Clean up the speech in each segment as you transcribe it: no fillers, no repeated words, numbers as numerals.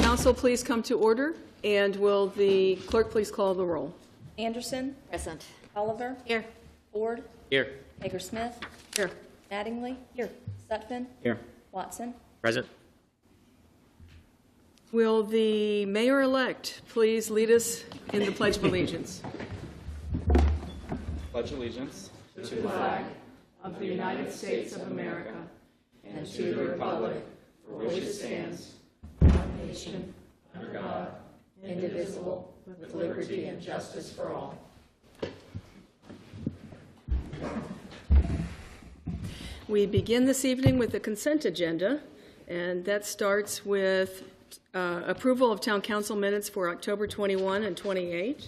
council please come to order? And will the clerk please call the roll? Anderson. Present. Oliver. Here. Ford. Here. Hager-Smith. Here. Mattingly. Here. Sutphen. Here. Watson. Present. Will the mayor-elect please lead us in the Pledge of Allegiance? Pledge allegiance To the flag of the United States of America and to the republic for which it stands, one nation, under God, indivisible, with liberty and justice for all. We begin this evening with the consent agenda, and that starts with approval of town council minutes for October 21 and 28.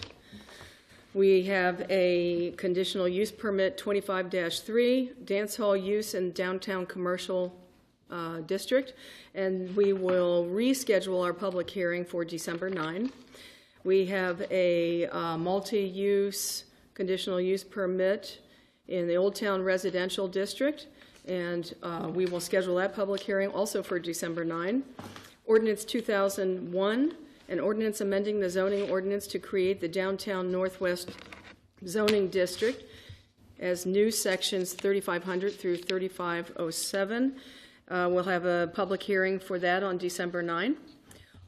We have a conditional use permit 25-3, dance hall use in downtown commercial district, and we will reschedule our public hearing for December 9. We have a multi-use conditional use permit in the Old Town Residential District, and we will schedule that public hearing also for December 9. Ordinance 2001, an ordinance amending the zoning ordinance to create the Downtown Northwest zoning district as new sections 3500 through 3507. We'll have a public hearing for that on December 9.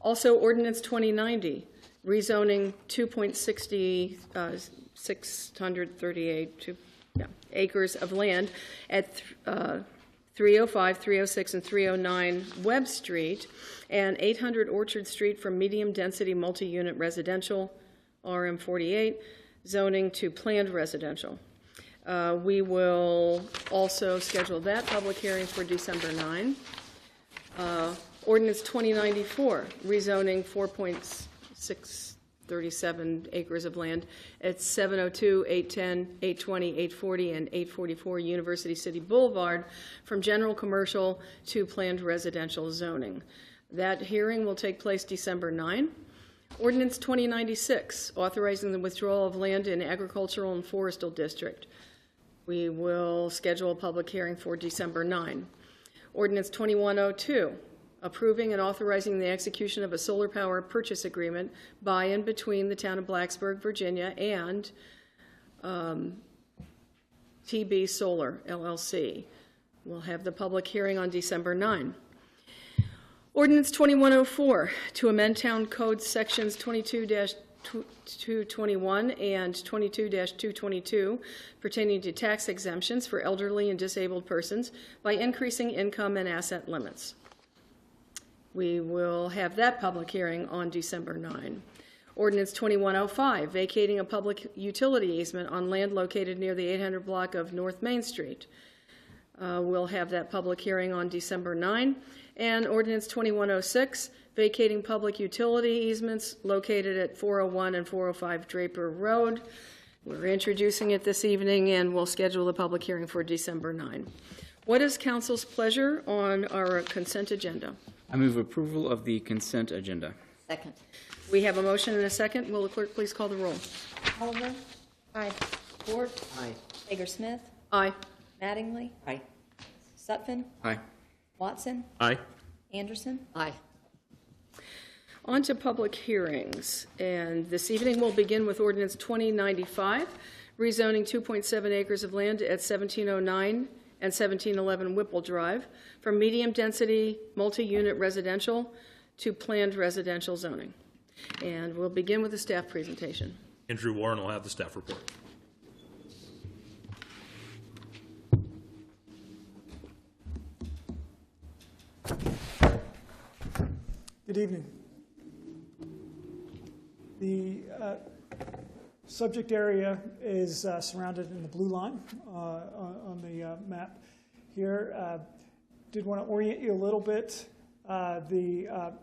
Also, Ordinance 2090, rezoning 2.638 acres of land at 305, 306, and 309 Webb Street and 800 Orchard Street from medium-density multi-unit residential, RM48, zoning to planned residential. We will also schedule that public hearing for December 9. Ordinance 2094, rezoning 4.637 acres of land at 702, 810, 820, 840, and 844 University City Boulevard from general commercial to planned residential zoning. That hearing will take place December 9. Ordinance 2096, authorizing the withdrawal of land in agricultural and forestal district. We will schedule a public hearing for December 9. Ordinance 2102, approving and authorizing the execution of a solar power purchase agreement by and between the town of Blacksburg, Virginia, and TB Solar, LLC. We'll have the public hearing on December 9. Ordinance 2104, to amend Town Code Sections 22-221 and 22-222 pertaining to tax exemptions for elderly and disabled persons by increasing income and asset limits. We will have that public hearing on December 9. Ordinance 2105, vacating a public utility easement on land located near the 800 block of North Main Street. We'll have that public hearing on December 9. And Ordinance 2106, vacating public utility easements located at 401 and 405 Draper Road. We're introducing it this evening, and we'll schedule the public hearing for December 9. What is council's pleasure on our consent agenda? I move approval of the consent agenda. Second. We have a motion and a second. Will the clerk please call the roll? Oliver. Aye. Ford. Aye. Hager-Smith. Aye. Mattingly. Aye. Sutphen. Aye. Watson. Aye. Anderson. Aye. On to public hearings, and this evening we'll begin with Ordinance 2095, rezoning 2.7 acres of land at 1709 and 1711 Whipple Drive from medium-density multi-unit residential to planned residential zoning. And we'll begin with the staff presentation. Andrew Warren will have the staff report. Good evening. The subject area is surrounded in the blue line on the map here. Did want to orient you a little bit. The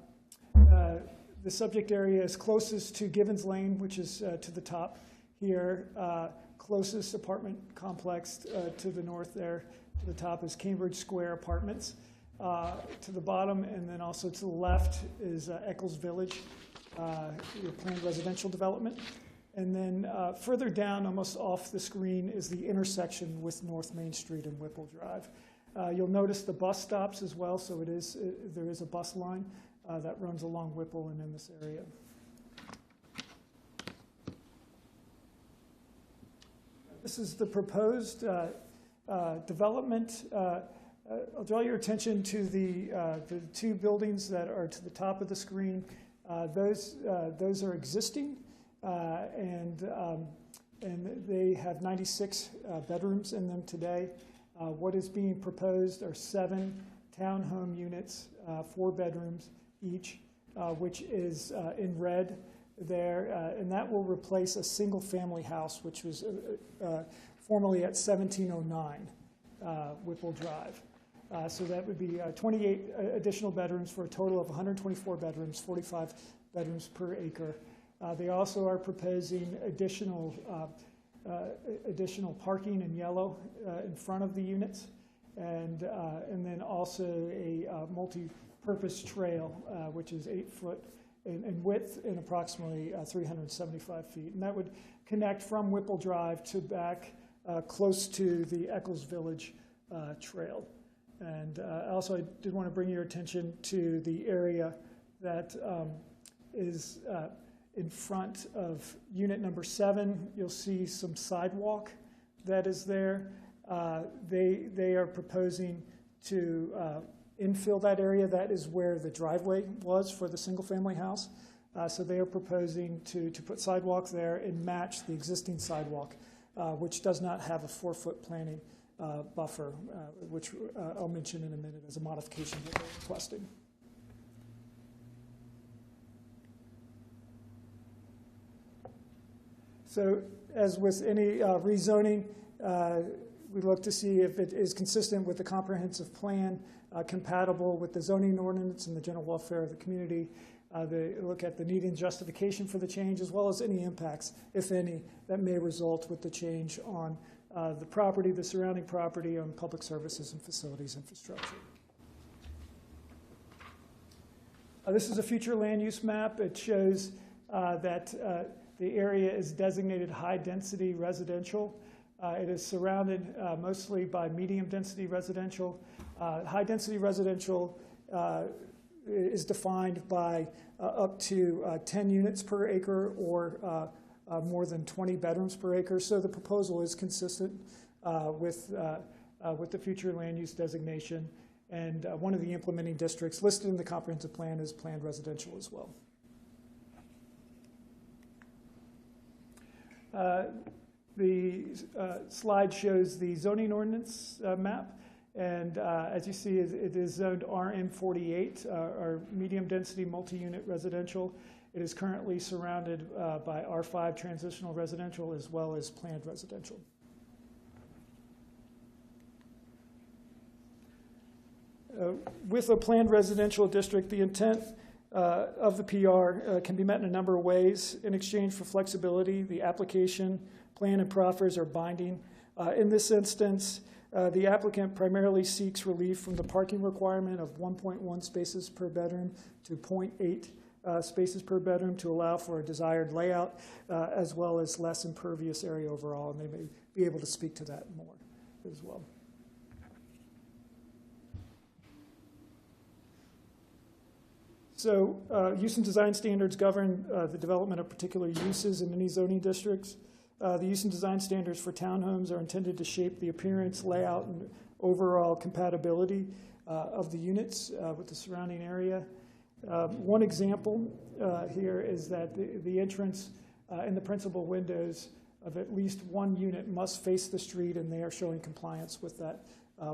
subject area is closest to Givens Lane, which is to the top here. Closest apartment complex to the north there to the top is Cambridge Square Apartments. To the bottom and then also to the left is Eccles Village, your planned residential development. And then further down, almost off the screen, is the intersection with North Main Street and Whipple Drive. You'll notice the bus stops as well, so there is a bus line that runs along Whipple and in this area. This is the proposed development. I'll draw your attention to the two buildings that are to the top of the screen. Those are existing, and they have 96 bedrooms in them today. What is being proposed are 7 townhome units, 4 bedrooms each, which is in red there, and that will replace a single-family house, which was formerly at 1709 Whipple Drive. So that would be 28 additional bedrooms for a total of 124 bedrooms, 45 bedrooms per acre. They also are proposing additional parking in yellow in front of the units, and then also a multi-purpose trail, which is 8 foot in width and approximately 375 feet. And that would connect from Whipple Drive to back close to the Eccles Village Trail. And also, I did want to bring your attention to the area that is in front of unit number 7. You'll see some sidewalk that is there. They are proposing to infill that area. That is where the driveway was for the single-family house. So they are proposing to put sidewalk there and match the existing sidewalk, which does not have a 4-foot planting buffer, which I'll mention in a minute as a modification that they're requesting. So as with any rezoning, we look to see if it is consistent with the comprehensive plan, compatible with the zoning ordinance and the general welfare of the community. They look at the need and justification for the change, as well as any impacts, if any, that may result with the change on the property, the surrounding property, on public services and facilities infrastructure. This is a future land use map. It shows that the area is designated high-density residential. It is surrounded mostly by medium-density residential. High-density residential is defined by up to 10 units per acre or more than 20 bedrooms per acre. So the proposal is consistent with the future land use designation. And one of the implementing districts listed in the comprehensive plan is planned residential as well. The slide shows the zoning ordinance map. And as you see, it is zoned RM48, or medium-density multi-unit residential. It is currently surrounded by R5 transitional residential as well as planned residential. With a planned residential district, the intent of the PR can be met in a number of ways. In exchange for flexibility, the application, plan, and proffers are binding. In this instance, the applicant primarily seeks relief from the parking requirement of 1.1 spaces per bedroom to 0.8 spaces per bedroom to allow for a desired layout, as well as less impervious area overall, and they may be able to speak to that more as well. So use and design standards govern the development of particular uses in any zoning districts. The use and design standards for townhomes are intended to shape the appearance, layout, and overall compatibility of the units with the surrounding area. One example here is that the entrance and the principal windows of at least one unit must face the street, and they are showing compliance with that,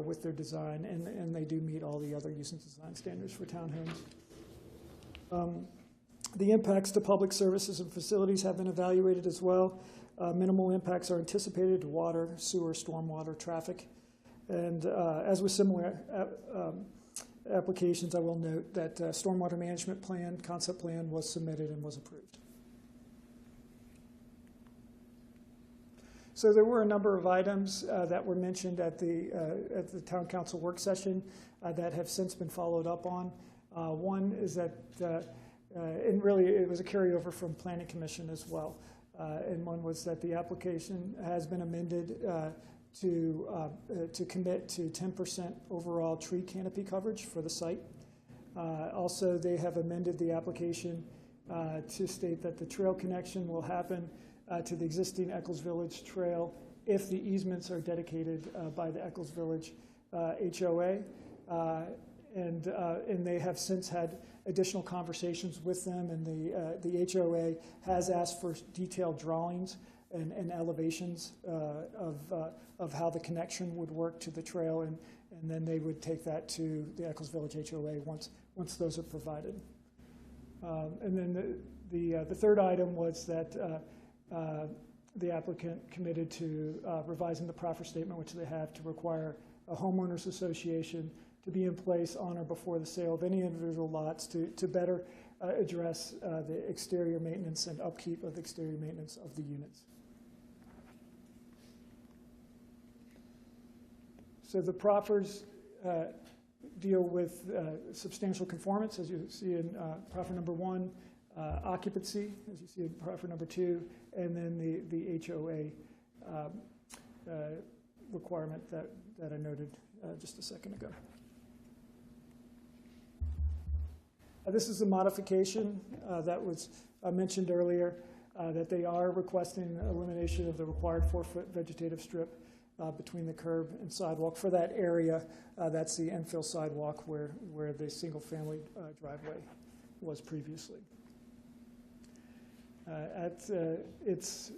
with their design, and they do meet all the other use and design standards for townhomes. The impacts to public services and facilities have been evaluated as well. Minimal impacts are anticipated to water, sewer, stormwater, traffic. And as with similar applications, I will note that stormwater management plan, concept plan was submitted and was approved. So there were a number of items that were mentioned at the town council work session that have since been followed up on. One is that, and really it was a carryover from Planning Commission as well. And one was that the application has been amended to commit to 10% overall tree canopy coverage for the site. Also, they have amended the application to state that the trail connection will happen to the existing Eccles Village Trail if the easements are dedicated by the Eccles Village HOA. And they have since had additional conversations with them, and the HOA has asked for detailed drawings and elevations of how the connection would work to the trail, and then they would take that to the Eccles Village HOA once those are provided. And then the third item was that the applicant committed to revising the proffer statement, which they have, to require a homeowners association to be in place on or before the sale of any individual lots to better address the exterior maintenance and upkeep of the exterior maintenance of the units. So the proffers deal with substantial conformance, as you see in proffer number 1, occupancy, as you see in proffer number 2, and then the HOA requirement that I noted just a second ago. This is a modification that was mentioned earlier, that they are requesting elimination of the required 4-foot vegetative strip between the curb and sidewalk. For that area, that's the infill sidewalk where the single-family driveway was previously. At its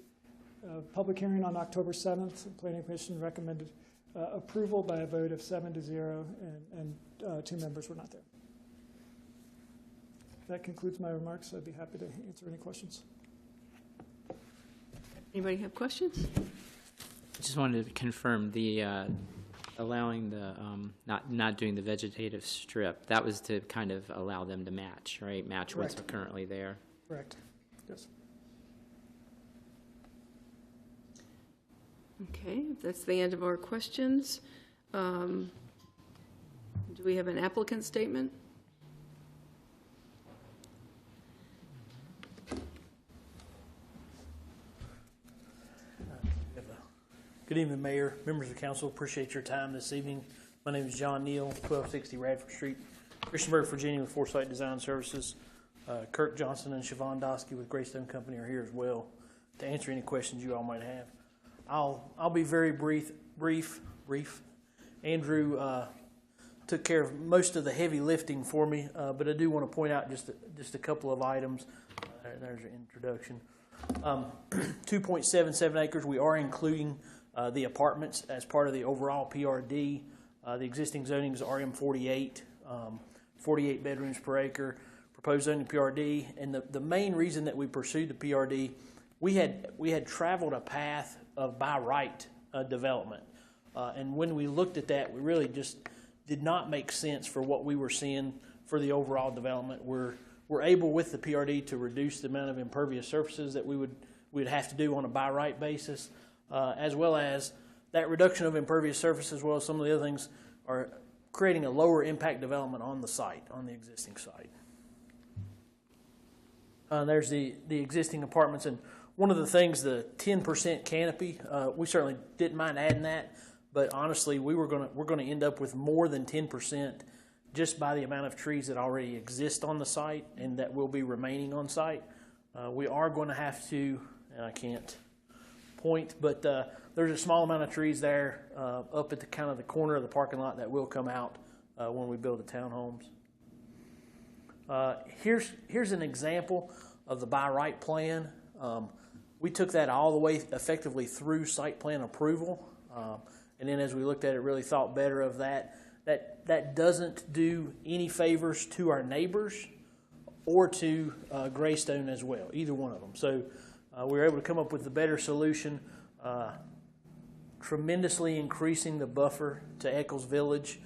public hearing on October 7th, the Planning Commission recommended approval by a vote of 7-0, and 2 members were not there. That concludes my remarks. I'd be happy to answer any questions. Anybody have questions? I just wanted to confirm the allowing the not doing the vegetative strip. That was to kind of allow them to match, right? Match what's Correct. currently there. Correct. Yes. Okay, that's the end of our questions. Do we have an applicant statement? Good evening, Mayor, members of council. Appreciate your time this evening. My name is John Neal, 1260 Radford Street, Christiansburg, Virginia, with Foresight Design Services. Kirk Johnson and Siobhan Dosky with Greystone Company are here as well to answer any questions you all might have. I'll be very brief. Andrew took care of most of the heavy lifting for me, but I do want to point out just a couple of items. There's your introduction. 2.77 acres. We are including the apartments as part of the overall PRD. The existing zoning is RM48, 48 bedrooms per acre. Proposed zoning PRD, and the main reason that we pursued the PRD, we had traveled a path of by right development, and when we looked at that, we really just did not make sense for what we were seeing for the overall development. We're able with the PRD to reduce the amount of impervious surfaces that we'd have to do on a by right basis, as well as that reduction of impervious surface, as well as some of the other things, are creating a lower impact development on the site, on the existing site. There's the existing apartments, and one of the things, the 10% canopy, we certainly didn't mind adding that, but honestly, we're gonna end up with more than 10% just by the amount of trees that already exist on the site and that will be remaining on site. We are going to have to, and I can't point, but there's a small amount of trees there up at the kind of the corner of the parking lot that will come out when we build the townhomes. Here's an example of the by right plan. We took that all the way effectively through site plan approval, and then as we looked at it, really thought better of that. That doesn't do any favors to our neighbors or to Greystone as well, either one of them. So we were able to come up with the better solution, tremendously increasing the buffer to Eccles Village,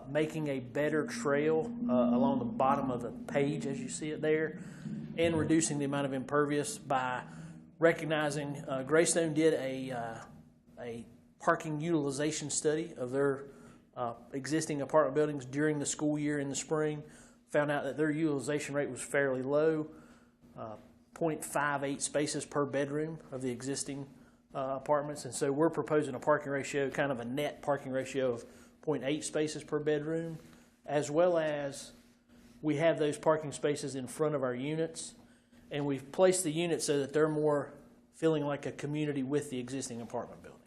making a better trail along the bottom of the page as you see it there, and reducing the amount of impervious by recognizing Greystone did a parking utilization study of their existing apartment buildings during the school year in the spring, found out that their utilization rate was fairly low, 0.58 spaces per bedroom of the existing apartments, and so we're proposing a parking ratio, kind of a net parking ratio of 0.8 spaces per bedroom, as well as we have those parking spaces in front of our units, and we've placed the units so that they're more feeling like a community with the existing apartment buildings.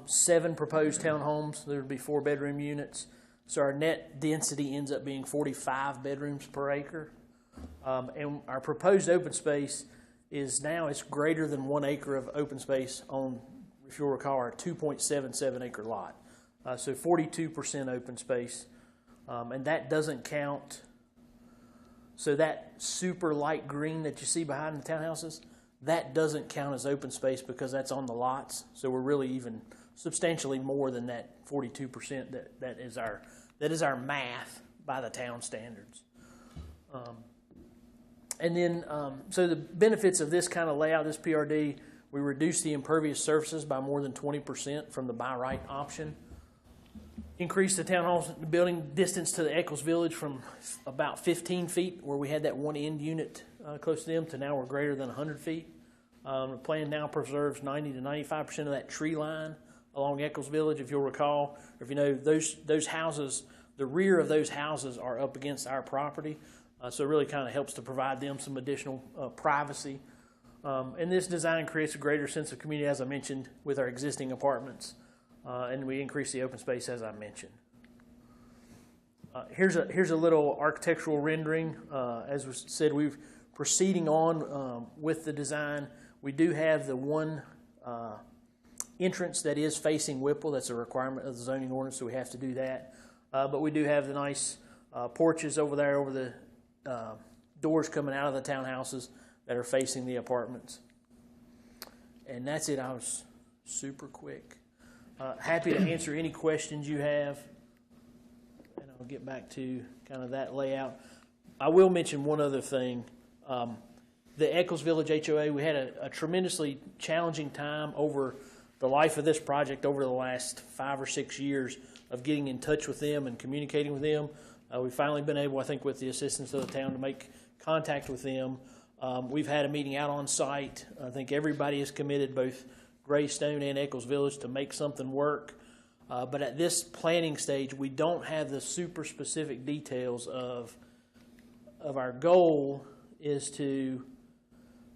7 proposed townhomes. There would be 4-bedroom units. So our net density ends up being 45 bedrooms per acre. And our proposed open space is now, it's greater than 1 acre of open space on, if you'll recall, our 2.77 acre lot. So 42% open space. And that doesn't count. So that super light green that you see behind the townhouses, that doesn't count as open space because that's on the lots. So we're really even substantially more than that 42% that is our math by the town standards. And then, so the benefits of this kind of layout, this PRD, we reduce the impervious surfaces by more than 20% from the by right option. Increase the townhouse building distance to the Eccles Village from about 15 feet, where we had that one end unit close to them, to now we're greater than 100 feet. The plan now preserves 90 to 95% of that tree line along Eccles Village, if you'll recall. Or if you know, those houses, the rear of those houses are up against our property, so it really kind of helps to provide them some additional privacy. And this design creates a greater sense of community, as I mentioned, with our existing apartments. And we increase the open space, as I mentioned. Here's a little architectural rendering. As was said, we're proceeding on with the design. We do have the one entrance that is facing Whipple. That's a requirement of the zoning ordinance, so we have to do that. But we do have the nice porches over there, over the doors coming out of the townhouses that are facing the apartments. And that's it. I was super quick. Happy to answer any questions you have, and I'll get back to kind of that layout. I will mention one other thing. The Eccles Village HOA, we had a tremendously challenging time over the life of this project over the last 5 or 6 years of getting in touch with them and communicating with them. We've finally been able, I think, with the assistance of the town, to make contact with them. We've had a meeting out on site. I think everybody is committed, both Greystone and Eccles Village, to make something work. But at this planning stage, we don't have the super specific details of our goal is to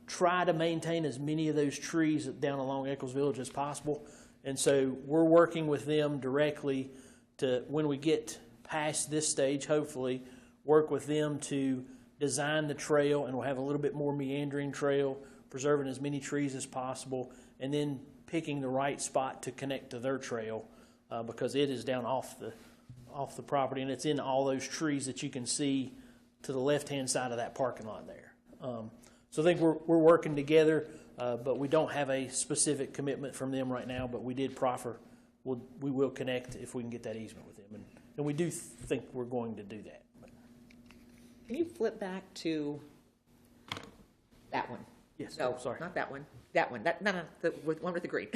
try to maintain as many of those trees down along Eccles Village as possible. And so we're working with them directly to, when we get past this stage, hopefully, work with them to design the trail, and we'll have a little bit more meandering trail, preserving as many trees as possible, and then picking the right spot to connect to their trail, because it is down off the property, and it's in all those trees that you can see to the left-hand side of that parking lot there. So I think we're working together, but we don't have a specific commitment from them right now, but we did proffer we will connect if we can get that easement with them, and we do think we're going to do that. Can you flip back to that one? Yes, No, sorry. not that one. That one. No, the one with the green.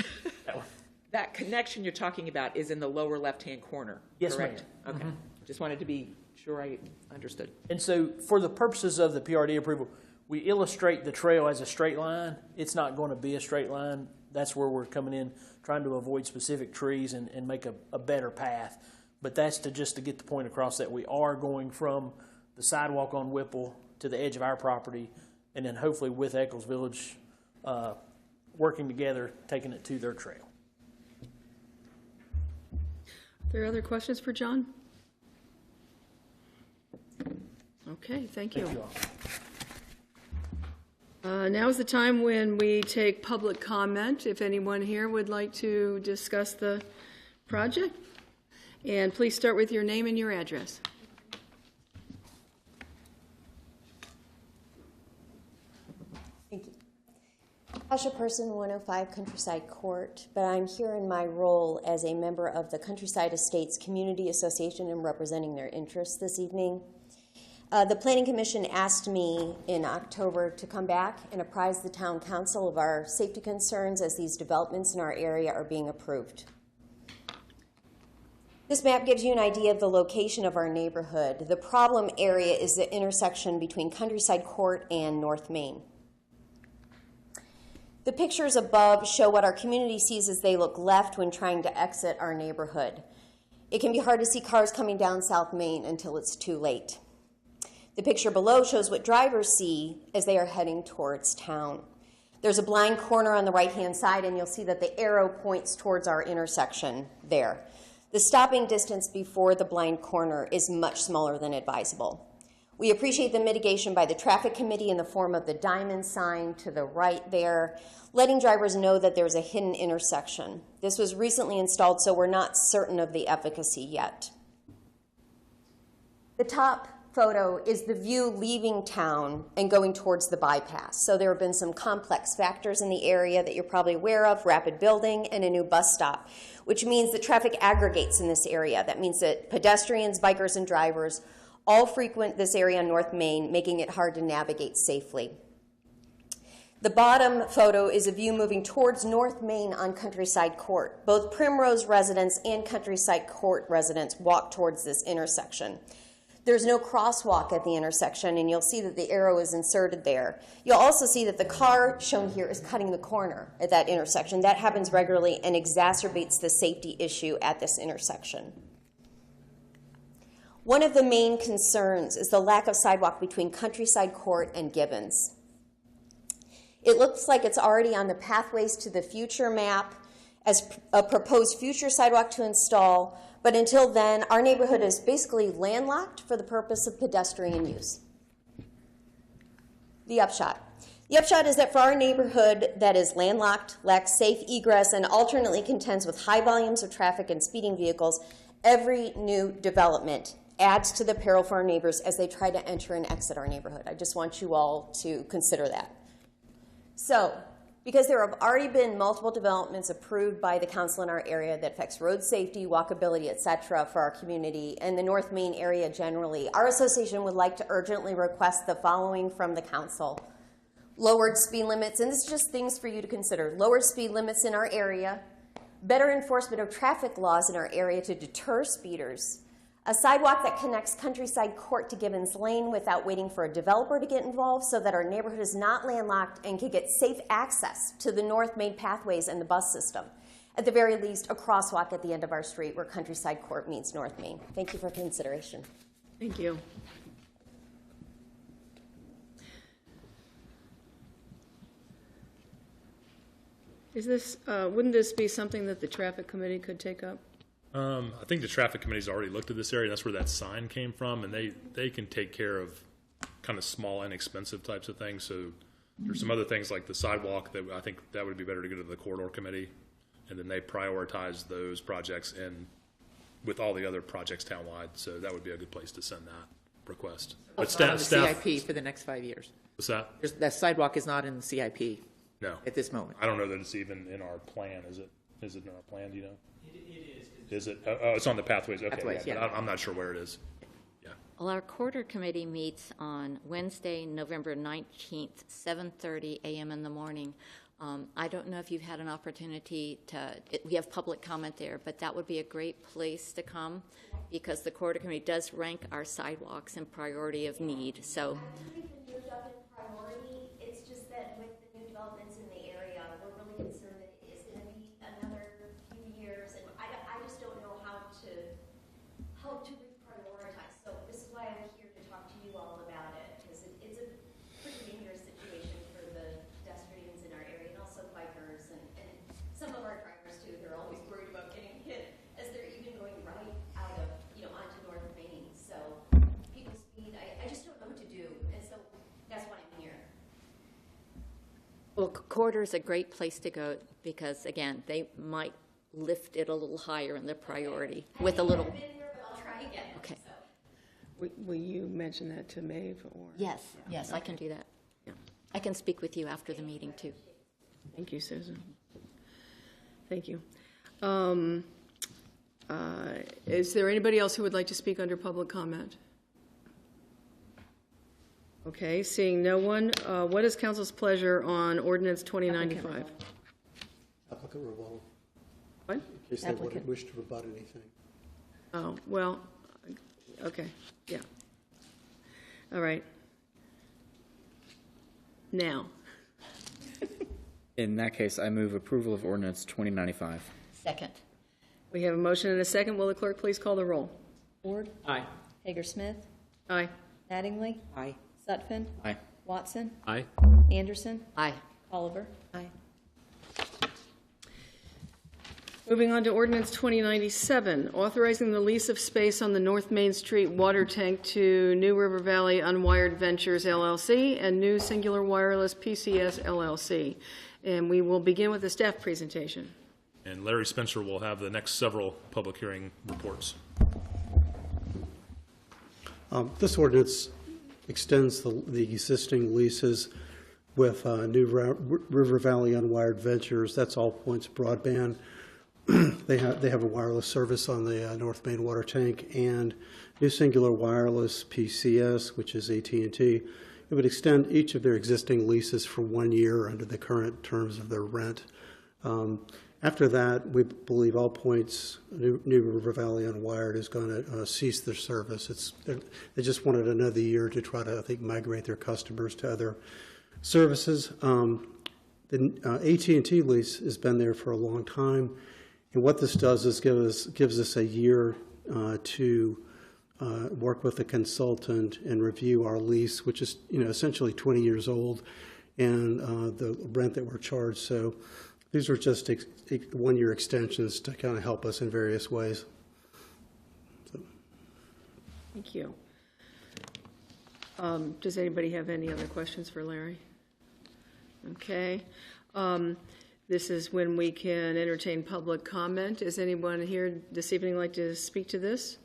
That one. That connection you're talking about is in the lower left-hand corner, Yes, correct? ma'am. Okay. Just wanted to be sure I understood. And so for the purposes of the PRD approval, we illustrate the trail as a straight line. It's not going to be a straight line. That's where we're coming in, trying to avoid specific trees and make a better path. But that's just to get the point across that we are going from the sidewalk on Whipple to the edge of our property, and then hopefully with Eccles Village working together, taking it to their trail. Are there other questions for John? Okay, thank you. Thank you all. Now is the time when we take public comment, if anyone here would like to discuss the project. And please start with your name and your address. Thank you. Tasha Person, 105 Countryside Court, but I'm here in my role as a member of the Countryside Estates Community Association and representing their interests this evening. The Planning Commission asked me in October to come back and apprise the Town Council of our safety concerns as these developments in our area are being approved. This map gives you an idea of the location of our neighborhood. The problem area is the intersection between Countryside Court and North Main. The pictures above show what our community sees as they look left when trying to exit our neighborhood. It can be hard to see cars coming down South Main until it's too late. The picture below shows what drivers see as they are heading towards town. There's a blind corner on the right-hand side, and you'll see that the arrow points towards our intersection there. The stopping distance before the blind corner is much smaller than advisable. We appreciate the mitigation by the traffic committee in the form of the diamond sign to the right there, letting drivers know that there's a hidden intersection. This was recently installed, so we're not certain of the efficacy yet. The top photo is the view leaving town and going towards the bypass. So there have been some complex factors in the area that you're probably aware of, rapid building and a new bus stop, which means that traffic aggregates in this area. That means that pedestrians, bikers, and drivers all frequent this area on North Main, making it hard to navigate safely. The bottom photo is a view moving towards North Main on Countryside Court. Both Primrose residents and Countryside Court residents walk towards this intersection. There's no crosswalk at the intersection, and you'll see that the arrow is inserted there. You'll also see that the car shown here is cutting the corner at that intersection. That happens regularly and exacerbates the safety issue at this intersection. One of the main concerns is the lack of sidewalk between Countryside Court and Gibbons. It looks like it's already on the Pathways to the Future map as a proposed future sidewalk to install, but until then, our neighborhood is basically landlocked for the purpose of pedestrian use. The upshot. The upshot is that for our neighborhood that is landlocked, lacks safe egress, and alternately contends with high volumes of traffic and speeding vehicles, every new development adds to the peril for our neighbors as they try to enter and exit our neighborhood. I just want you all to consider that. So, because there have already been multiple developments approved by the council in our area that affects road safety, walkability, etc. for our community and the North Main area generally, our association would like to urgently request the following from the council. Lowered speed limits, and this is just things for you to consider. Lowered speed limits in our area, better enforcement of traffic laws in our area to deter speeders, a sidewalk that connects Countryside Court to Gibbons Lane without waiting for a developer to get involved so that our neighborhood is not landlocked and can get safe access to the North Main pathways and the bus system. At the very least, a crosswalk at the end of our street where Countryside Court meets North Main. Thank you for consideration. Thank you. Is this, wouldn't this be something that the traffic committee could take up? I think the traffic committee's already looked at this area. That's where that sign came from, and they can take care of kind of small, inexpensive types of things. So there's some other things like the sidewalk that I think that would be better to go to the corridor committee, and then they prioritize those projects and with all the other projects townwide. So that would be a good place to send that request. But It's not on staff, the CIP for the next 5 years. what's that? That sidewalk is not in the CIP No, at this moment. I don't know that it's even in our plan. Is it? Is it in our plan? Do you know? Is it? Oh, it's on the pathways. Okay, Pathways, yeah, yeah. but I'm not sure where it is. Yeah. Well, our quarter committee meets on Wednesday, November 19th, 7:30 a.m. in the morning. I don't know if you've had an opportunity we have public comment there, but that would be a great place to come because the quarter committee does rank our sidewalks in priority of need. So. It's moved up in priority. It's just that with the new developments in the area, we're really concerned that it is going to be another few years, and I just don't know how to reprioritize. So this is why I'm here to talk to you all about it, because it's a pretty dangerous situation for the pedestrians in our area and also bikers and some of our drivers too. They're always worried about getting hit as they're even going right out of, onto North Main. So people speed. I just don't know what to do, and so that's why I'm here. Well, quarter is a great place to go because, again, they might lift it a little higher in the priority with a little. I've been here, but I'll try again. Okay. So. Will you mention that to Maeve or? Yes, I can do that. Yeah. I can speak with you after the meeting, too. Thank you, Susan. Thank you. Is there anybody else who would like to speak under public comment? Okay, seeing no one, what is council's pleasure on ordinance 2095? Applicant rebuttal, What? in case they wouldn't wish to rebut anything. Oh, well, okay, yeah. All right. Now, In that case, I move approval of ordinance 2095. Second. We have a motion and a second. Will the clerk please call the roll? Ward, Aye. Hager-Smith, Aye. Mattingly, Aye. Sutphen, Aye. Watson, Aye. Anderson, Aye. Oliver. Aye. Moving on to ordinance 2097, authorizing the lease of space on the North Main Street water tank to New River Valley Unwired Ventures LLC and New Singular Wireless PCS LLC. And we will begin with the staff presentation. And Larry Spencer will have the next several public hearing reports. This ordinance extends the existing leases with New River Valley Unwired Ventures. That's All Points Broadband. They have a wireless service on the North Main water tank, and New Singular Wireless PCS, which is AT&T. It would extend each of their existing leases for 1 year under the current terms of their rent. After that, we believe All Points, New River Valley Unwired, is going to cease their service. They just wanted another year to try to, I think, migrate their customers to other services. The AT&T lease has been there for a long time, and what this does is gives us a year to work with a consultant and review our lease, which is essentially 20 years old, and the rent that we're charged. So these are just 1 year extensions to kind of help us in various ways. So. Thank you. Does anybody have any other questions for Larry? Okay. This is when we can entertain public comment. Is anyone here this evening like to speak to this?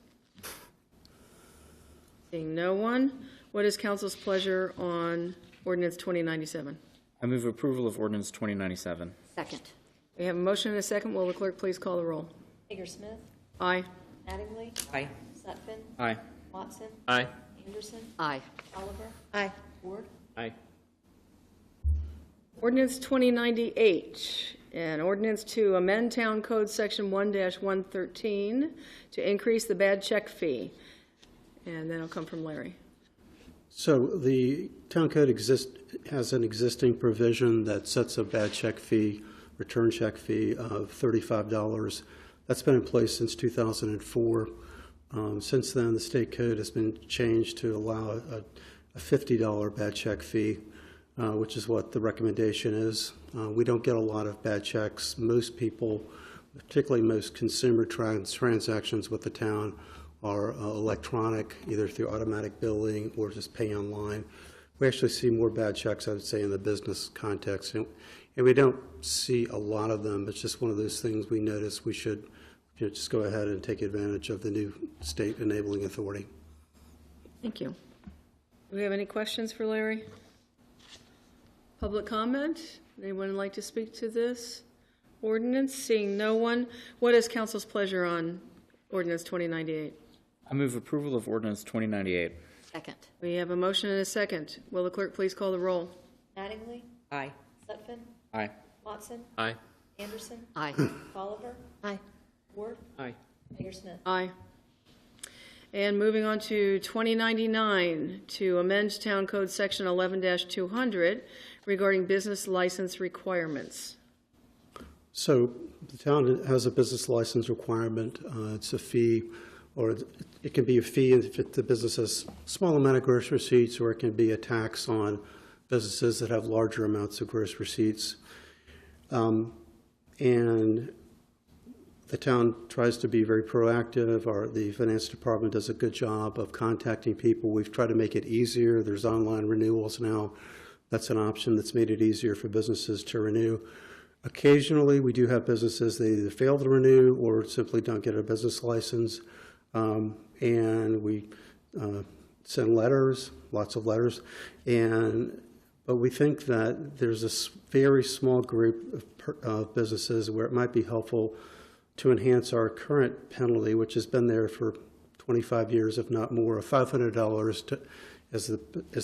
Seeing no one, what is council's pleasure on ordinance 2097? I move approval of ordinance 2097. Second. We have a motion and a second. Will the clerk please call the roll? Hager-Smith, Aye. Mattingly, Aye. Sutphen, Aye. Watson, Aye. Anderson, Aye. Oliver, Aye. Ward. Aye. Ordinance 2098, an ordinance to amend Town Code Section 1-113 to increase the bad check fee. And that'll come from Larry. So the town code has an existing provision that sets a bad check fee, return check fee of $35. That's been in place since 2004. Since then, the state code has been changed to allow a $50 bad check fee, which is what the recommendation is. We don't get a lot of bad checks. Most people, particularly most consumer transactions with the town, are electronic, either through automatic billing or just pay online. We actually see more bad checks, I would say, in the business context. And we don't see a lot of them. It's just one of those things we notice we should just go ahead and take advantage of the new state enabling authority. Thank you. Do we have any questions for Larry? Public comment? Anyone like to speak to this ordinance? Seeing no one, what is council's pleasure on ordinance 2098? I move approval of ordinance 2098. Second. We have a motion and a second. Will the clerk please call the roll? Mattingly, Aye. Sutphen, Aye. Watson, Aye. Anderson, Aye. Oliver, Aye. Ward, Aye. Hager-Smith. Aye. And moving on to 2099, to amend Town Code Section 11-200 regarding business license requirements. So the town has a business license requirement. It's a fee, or it can be a fee if the business has a small amount of gross receipts, or it can be a tax on businesses that have larger amounts of gross receipts. And the town tries to be very proactive. The finance department does a good job of contacting people. We've tried to make it easier. There's online renewals now. That's an option that's made it easier for businesses to renew. Occasionally, we do have businesses that either fail to renew or simply don't get a business license. And we send letters, lots of letters. But we think that there's a very small group of businesses where it might be helpful to enhance our current penalty, which has been there for 25 years, if not more, of $500 as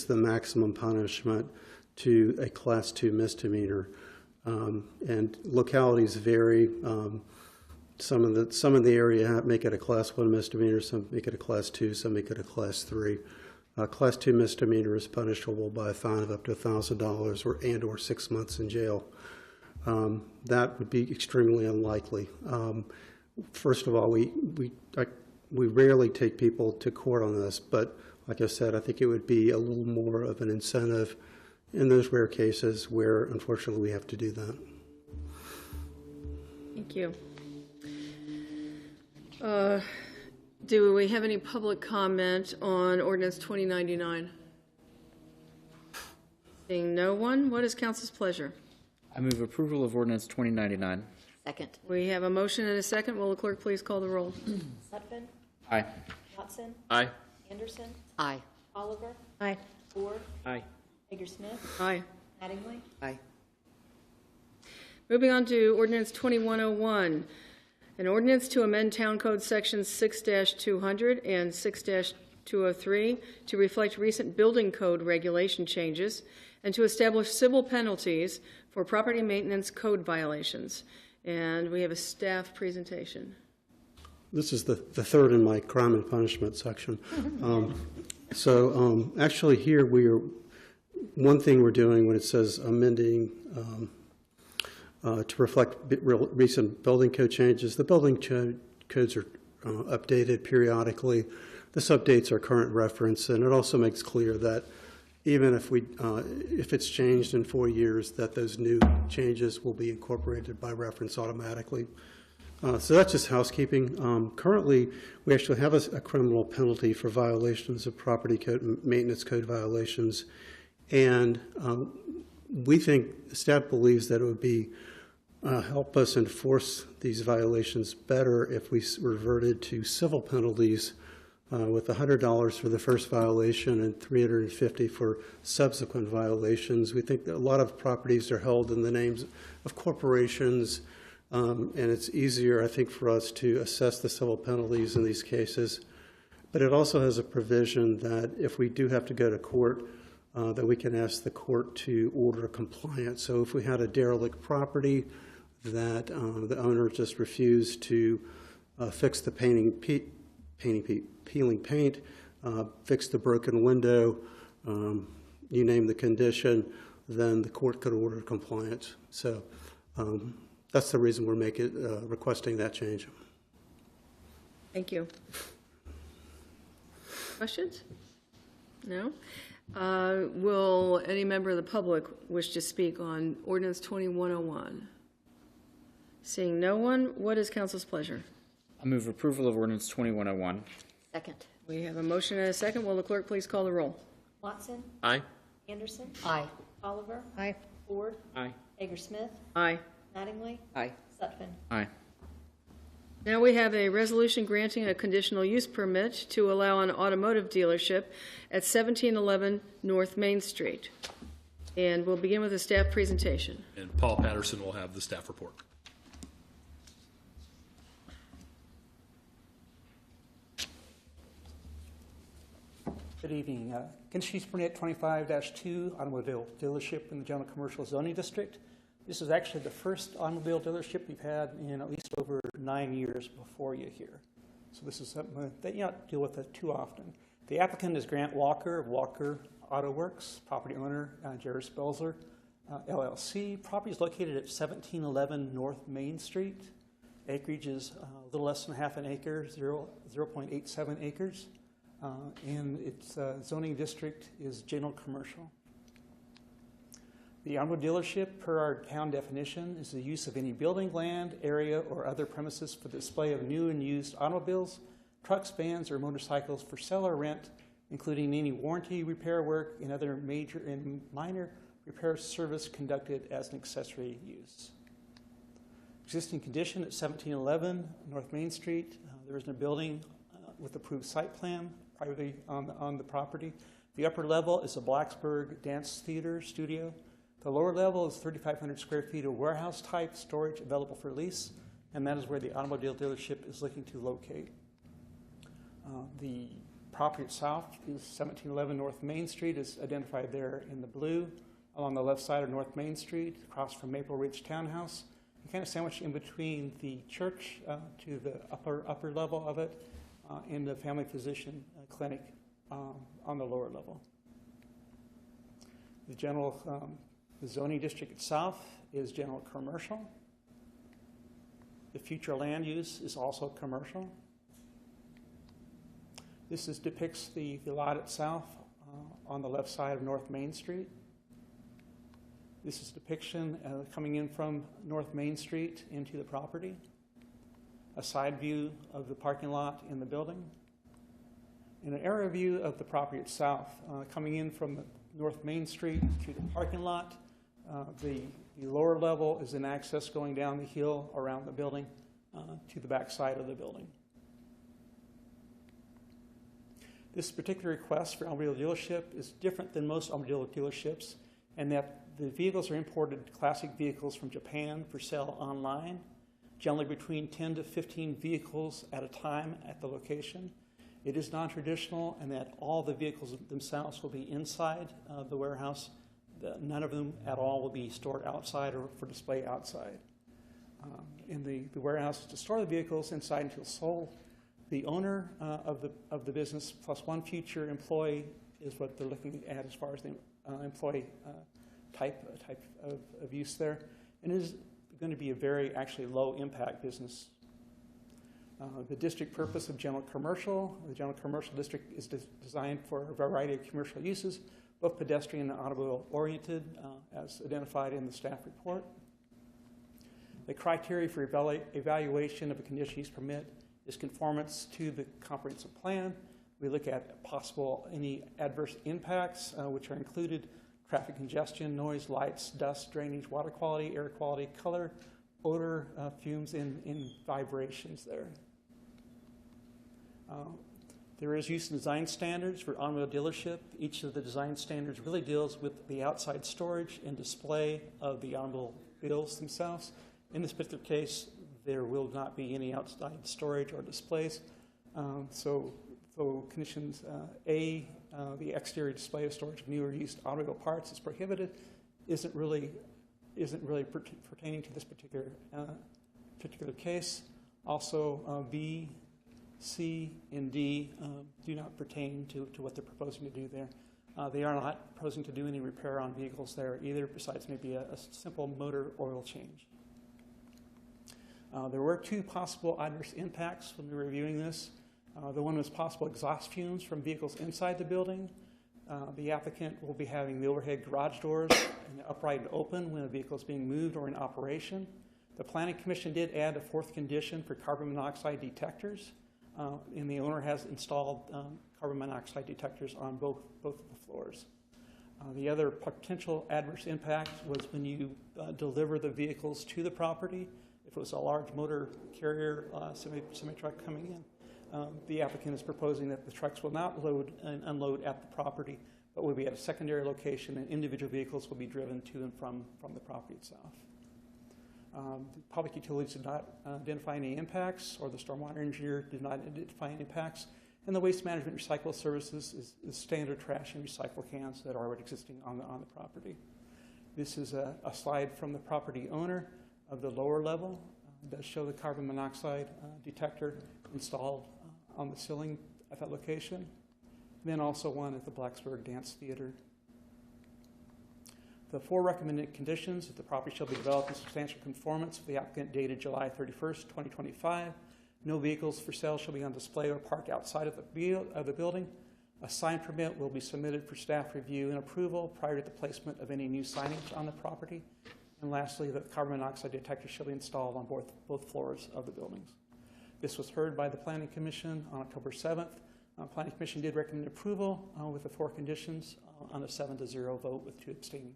the maximum punishment to a Class 2 misdemeanor. And localities vary. Some in the area make it a Class 1 misdemeanor, some make it a Class 2, some make it a Class 3. Class 2 misdemeanor is punishable by a fine of up to $1,000 or 6 months in jail. That would be extremely unlikely. first of all, we rarely take people to court on this, but like I said, I think it would be a little more of an incentive in those rare cases where, unfortunately, we have to do that. Thank you. Do we have any public comment on ordinance 2099? Seeing no one, what is council's pleasure? I move approval of ordinance 2099. Second. We have a motion and a second. Will the clerk please call the roll? Sutphen, Aye. Watson, Aye. Anderson, Aye. Oliver, Aye. Ford, Aye. Hagersmith, Aye. Mattingly, Aye. Moving on to ordinance 2101, an ordinance to amend Town Code Sections 6-200 and 6-203 to reflect recent building code regulation changes and to establish civil penalties for property maintenance code violations. And we have a staff presentation. This is the third in my crime and punishment section. Actually here one thing we're doing when it says amending to reflect recent building code changes, the building codes are updated periodically. This updates our current reference, and it also makes clear that even if it's changed in 4 years, that those new changes will be incorporated by reference automatically. So that's just housekeeping. Currently, we actually have a criminal penalty for violations of property code and maintenance code violations, and we think, the staff believes that it would be help us enforce these violations better if we reverted to civil penalties with $100 for the first violation and $350 for subsequent violations. We think that a lot of properties are held in the names of corporations, and it's easier, I think, for us to assess the civil penalties in these cases. But it also has a provision that if we do have to go to court, that we can ask the court to order compliance. So if we had a derelict property that the owner just refused to fix the peeling paint, fix the broken window, you name the condition, then the court could order compliance. So that's the reason we're requesting that change. Thank you. Questions? No? Will any member of the public wish to speak on ordinance 2101? Seeing no one, what is council's pleasure? I move approval of ordinance 2101. Second. We have a motion and a second. Will the clerk please call the roll? Watson, Aye. Anderson, Aye. Oliver, Aye. Ford, Aye. Hagersmith, Aye. Mattingly, Aye. Sutphen. Aye. Now we have a resolution granting a conditional use permit to allow an automotive dealership at 1711 North Main Street. And we'll begin with a staff presentation. And Paul Patterson will have the staff report. Good evening. Conditional use permit 25-2 automobile dealership in the general commercial zoning district. This is actually the first automobile dealership we've had in at least over 9 years before you here. So this is something that you don't deal with it too often. The applicant is Grant Walker of Walker Auto Works, property owner Jerry Spelzer, LLC. Property is located at 1711 North Main Street. Acreage is a little less than half an acre, 0.87 acres. And its zoning district is general commercial. The automobile dealership, per our town definition, is the use of any building, land, area, or other premises for the display of new and used automobiles, trucks, vans, or motorcycles for sale or rent, including any warranty, repair work, and other major and minor repair service conducted as an accessory use. Existing condition at 1711 North Main Street. There isn't a building with approved site plan privately on the property. The upper level is a Blacksburg dance theater studio. The lower level is 3,500 square feet of warehouse type storage available for lease, and that is where the automobile dealership is looking to locate. The property itself is 1711 North Main Street, is identified there in the blue, along the left side of North Main Street, across from Maple Ridge Townhouse, and kind of sandwiched in between the church to the upper level of it, and the family physician clinic on the lower level. The zoning district itself is general commercial. The future land use is also commercial. This depicts the lot itself on the left side of North Main Street. This is a depiction coming in from North Main Street into the property. A side view of the parking lot in the building. And an area view of the property itself, coming in from North Main Street to the parking lot. The lower level is an access going down the hill around the building to the back side of the building. This particular request for automobile dealership is different than most automobile dealerships in that the vehicles are imported classic vehicles from Japan for sale online, generally between 10 to 15 vehicles at a time at the location. It is non-traditional in that all the vehicles themselves will be inside the warehouse. None of them at all will be stored outside or for display outside. In the warehouse to store the vehicles inside until sold. The owner of the business plus one future employee is what they're looking at as far as the employee type of use there. And it is going to be a very actually low impact business. The district purpose of general commercial. The general commercial district is designed for a variety of commercial uses, both pedestrian and automobile oriented, as identified in the staff report. The criteria for evaluation of a conditional use permit is conformance to the comprehensive plan. We look at any adverse impacts, which are included traffic congestion, noise, lights, dust, drainage, water quality, air quality, color, odor, fumes, and vibrations there. There is use and design standards for automobile dealership. Each of the design standards really deals with the outside storage and display of the automobiles themselves. In this particular case, there will not be any outside storage or displays. So conditions A, the exterior display of storage of new or used automobile parts is prohibited, isn't really pertaining to this particular case. Also, B, C, and D do not pertain to what they're proposing to do there. They are not proposing to do any repair on vehicles there either, besides maybe a simple motor oil change. There were two possible adverse impacts when we were reviewing this. The one was possible exhaust fumes from vehicles inside the building. The applicant will be having the overhead garage doors and upright and open when a vehicle is being moved or in operation. The Planning Commission did add a fourth condition for carbon monoxide detectors, and the owner has installed carbon monoxide detectors on both of the floors. The other potential adverse impact was when you deliver the vehicles to the property. If it was a large motor carrier semi-truck coming in, the applicant is proposing that the trucks will not load and unload at the property, but will be at a secondary location, and individual vehicles will be driven to and from the property itself. The public utilities did not identify any impacts, or the stormwater engineer did not identify any impacts, and the waste management recycle services is standard trash and recycle cans that are already existing on the property. This is a slide from the property owner of the lower level. It does show the carbon monoxide detector installed on the ceiling at that location. And then also one at the Blacksburg Dance Theater. The four recommended conditions: that the property shall be developed in substantial conformance with the applicant dated July 31st, 2025. No vehicles for sale shall be on display or parked outside of the building. A sign permit will be submitted for staff review and approval prior to the placement of any new signage on the property. And lastly, the carbon monoxide detector shall be installed on both floors of the buildings. This was heard by the Planning Commission on October 7th. Planning Commission did recommend approval with the four conditions on a 7-0 vote with two abstaining,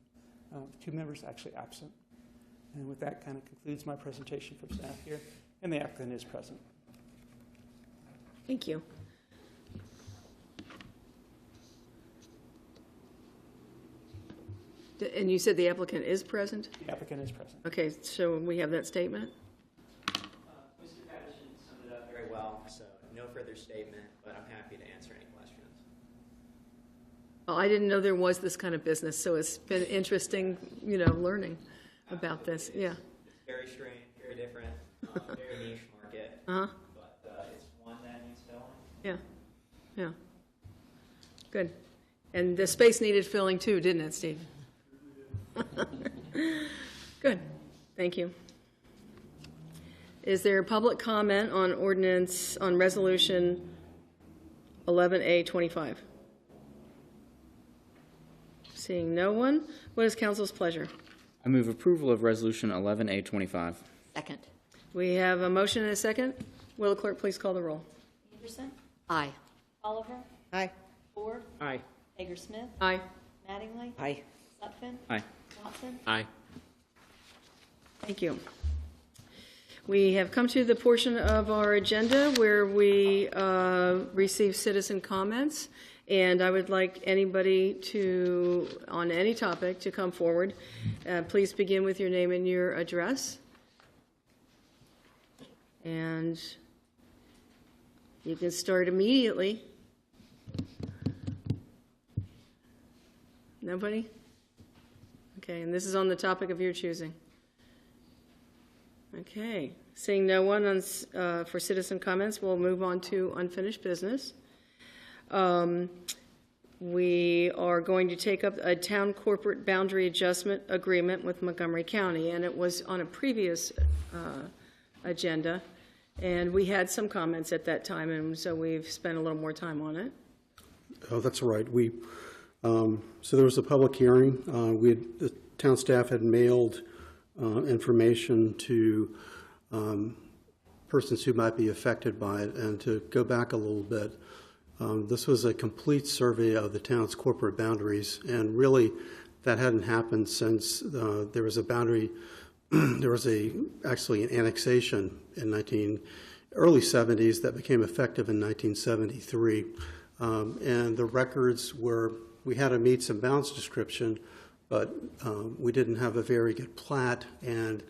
two members actually absent. And with that, kind of concludes my presentation from staff here, and the applicant is present. Thank you. And you said the applicant is present? The applicant is present. Okay, so we have that statement. Mr. Patterson summed it up very well, so no further statement, but I'm happy to answer any questions. Well, I didn't know there was this kind of business, so it's been interesting, learning about this. Yeah. It's very strange, very different, very niche market, but it's one that needs filling. Yeah. Good. And the space needed filling too, didn't it, Steve? Good. Thank you. Is there public comment on resolution 11A25? Seeing no one, what is council's pleasure? I move approval of resolution 11A25. Second. We have a motion and a second. Will the clerk please call the roll? Anderson, Aye. Oliver, Aye. Ford, Aye. Hager-Smith, Aye. Mattingly, Aye. Sutphen, Aye. Watson, Aye. Thank you. We have come to the portion of our agenda where we receive citizen comments, and I would like anybody to, on any topic, to come forward. Please begin with your name and your address. And you can start immediately. Nobody? Okay, and this is on the topic of your choosing. Okay, seeing no one on, for citizen comments, we'll move on to unfinished business. We are going to take up a town corporate boundary adjustment agreement with Montgomery County, and it was on a previous agenda, and we had some comments at that time, and so we've spent a little more time on it. Oh, that's right. So there was a public hearing. The town staff had mailed information to persons who might be affected by it. And to go back a little bit, this was a complete survey of the town's corporate boundaries, and really that hadn't happened since there was a boundary. There was actually an annexation in early 70s that became effective in 1973, and the records were, we had a meets and bounds description, but we didn't have a very good plat, and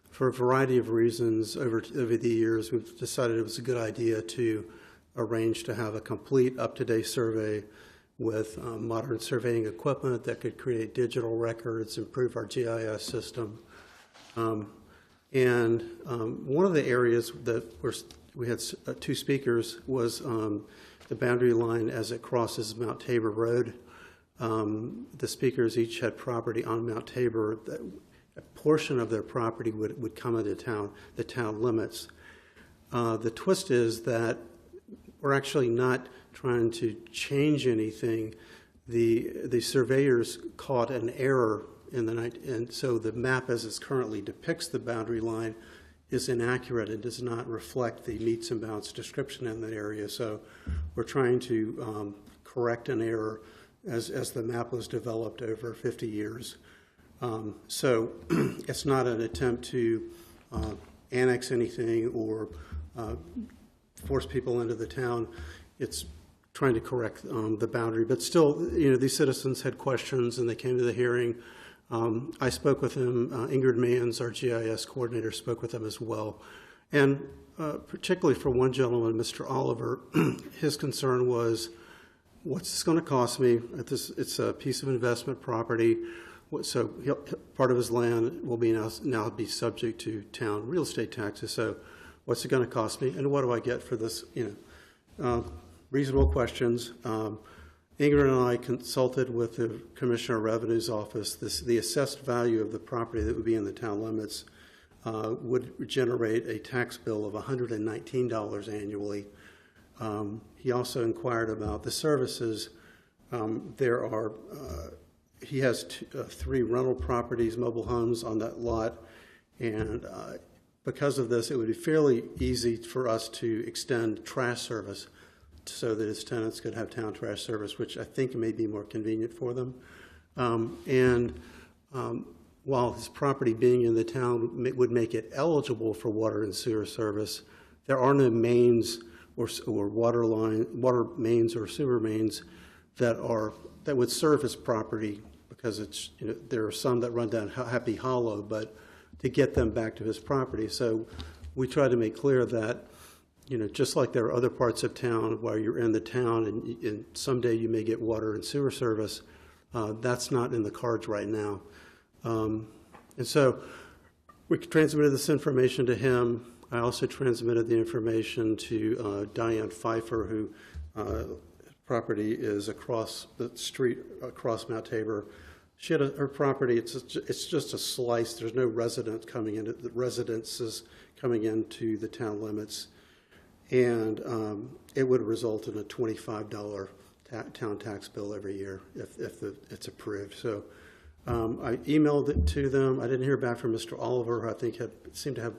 for a variety of reasons over the years, we've decided it was a good idea to arrange to have a complete up-to-date survey with modern surveying equipment that could create digital records, improve our GIS system. One of the areas that we had two speakers was the boundary line as it crosses Mount Tabor Road. The speakers each had property on Mount Tabor. A portion of their property would come into the town limits. The twist is that we're actually not trying to change anything. The surveyors caught an error in the night, and so the map as it currently depicts the boundary line is inaccurate. It does not reflect the meets and bounds description in that area. So we're trying to correct an error as the map was developed over 50 years. So it's not an attempt to annex anything or force people into the town. It's trying to correct the boundary. But still, these citizens had questions and they came to the hearing. I spoke with them. Ingrid Mans, our GIS coordinator, spoke with them as well. And particularly for one gentleman, Mr. Oliver, his concern was, what's this going to cost me? It's a piece of investment property. So part of his land will be now be subject to town real estate taxes. So what's it going to cost me? And what do I get for this? Reasonable questions. Ingrid and I consulted with the Commissioner of Revenue's office. The assessed value of the property that would be in the town limits would generate a tax bill of $119 annually. He also inquired about the services. He has 3 rental properties, mobile homes on that lot, and because of this, it would be fairly easy for us to extend trash service so that his tenants could have town trash service, which I think may be more convenient for them. While his property being in the town would make it eligible for water and sewer service, there are no mains or water mains or sewer mains that would serve his property, because there are some that run down Happy Hollow, but to get them back to his property. So we try to make clear that, just like there are other parts of town where you're in the town and someday you may get water and sewer service, that's not in the cards right now. And so we transmitted this information to him. I also transmitted the information to Diane Pfeiffer, who property is across the street, across Mount Tabor. She had her property, it's just a slice. There's no residences coming into the town limits. And it would result in a $25 town tax bill every year if it's approved. So I emailed it to them. I didn't hear back from Mr. Oliver, who I think seemed to have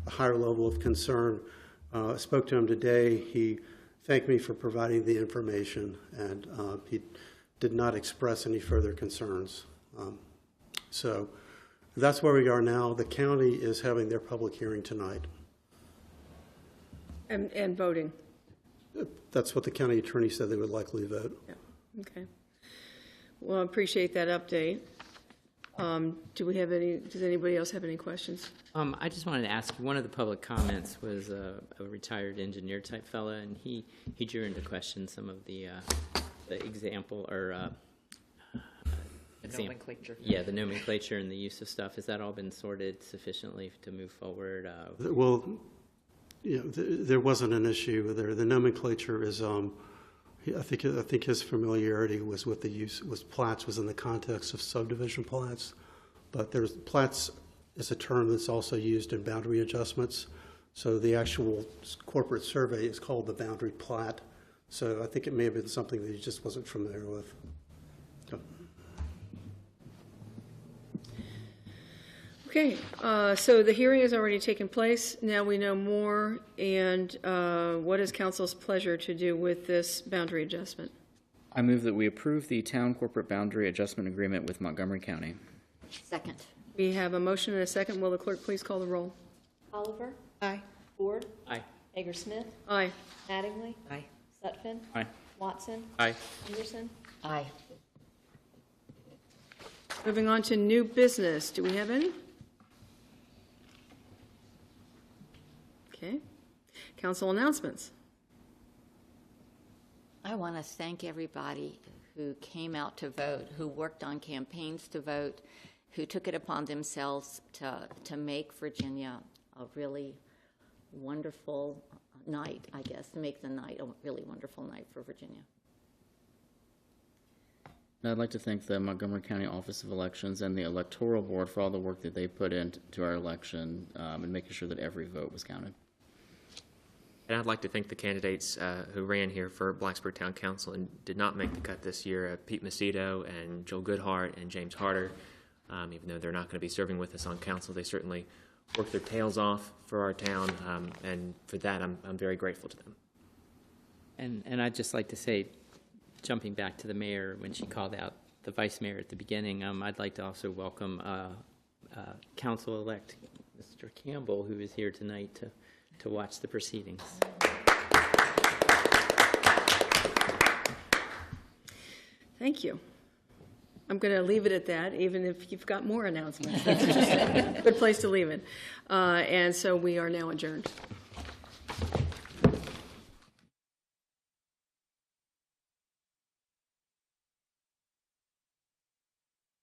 a higher level of concern. I spoke to him today. He thanked me for providing the information, and he did not express any further concerns. So that's where we are now. The county is having their public hearing tonight. And voting. That's what the county attorney said they would likely vote. Yeah. Okay. Well, I appreciate that update. Does anybody else have any questions? I just wanted to ask you, one of the public comments was a retired engineer type fella, and he drew into question some of the example or Nomenclature. Yeah, the nomenclature and the use of stuff. Has that all been sorted sufficiently to move forward? Well, there wasn't an issue there. The nomenclature is, I think his familiarity was with the use, plats was in the context of subdivision plats, but plats is a term that's also used in boundary adjustments. So the actual corporate survey is called the boundary plat. So I think it may have been something that he just wasn't familiar with. Okay, so the hearing has already taken place. Now we know more, and what is council's pleasure to do with this boundary adjustment? I move that we approve the town corporate boundary adjustment agreement with Montgomery County. Second. We have a motion and a second. Will the clerk please call the roll? Oliver? Aye. Ford? Aye. Hager-Smith? Aye. Mattingly? Aye. Sutphen? Aye. Watson? Aye. Henderson? Aye. Moving on to new business. Do we have any? Okay. Council announcements. I want to thank everybody who came out to vote, who worked on campaigns to vote, who took it upon themselves to make Virginia a really wonderful night, I guess, to make the night a really wonderful night for Virginia. And I'd like to thank the Montgomery County Office of Elections and the Electoral Board for all the work that they put into our election and making sure that every vote was counted. And I'd like to thank the candidates who ran here for Blacksburg Town Council and did not make the cut this year, Pete Macedo and Joel Goodhart and James Harder. Even though they're not going to be serving with us on council, they certainly worked their tails off for our town, and for that I'm very grateful to them. And I'd just like to say, jumping back to the mayor when she called out the vice mayor at the beginning, I'd like to also welcome council-elect Mr. Campbell, who is here tonight to watch the proceedings. Thank you. I'm going to leave it at that, even if you've got more announcements. That's just a good place to leave it. And so we are now adjourned.